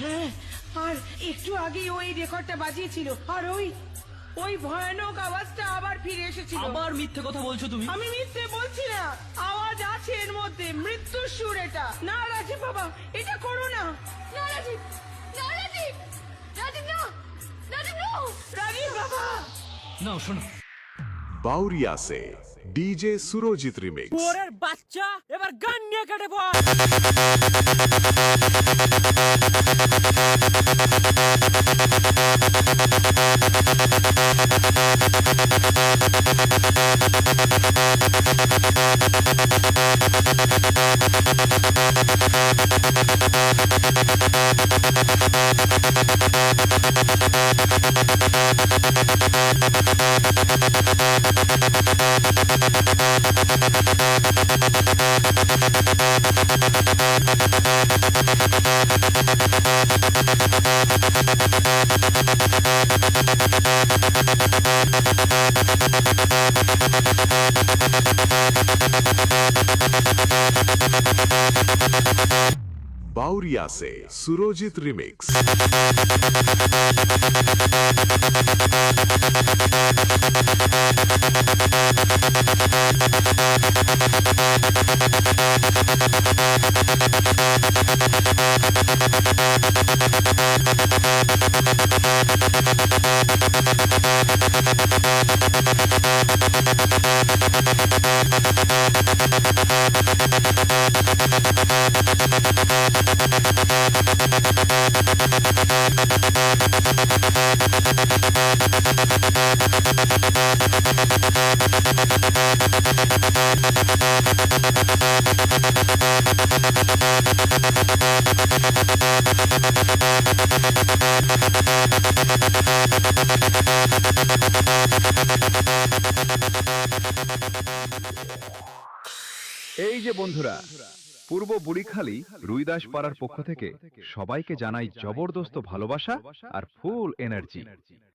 হ্যাঁ, আর একটু আগে ওই রেকর্ডটা বাজিয়েছিল, আর ওই ওই ভয়ানক আওয়াজটা আবার ফিরে এসেছিল। আবার মিথ্যে কথা বলছো তুমি। আমি মিথ্যে বলছি না, আওয়াজ আছে এর মধ্যে, মৃত্যুর সুর এটা। না রাজীব বাবা, এটা করো না। না রাজীব, না রাজীব, রাজীব না, রাজীব না। রাজীব বাবা। নাও শোনো। बाउरिया से डीजे सुरोजित रिमिक्स। ওরের বাচ্চা এবার গান নিয়ে কেটে পড়। बाउरिया से सुरोजित रिमिक्स। এই যে বন্ধুরা, পূর্ব বুড়িখালী রুইদাস পাড়ার পক্ষ থেকে সবাইকে জানাই জবরদস্ত ভালোবাসা আর ফুল এনার্জি।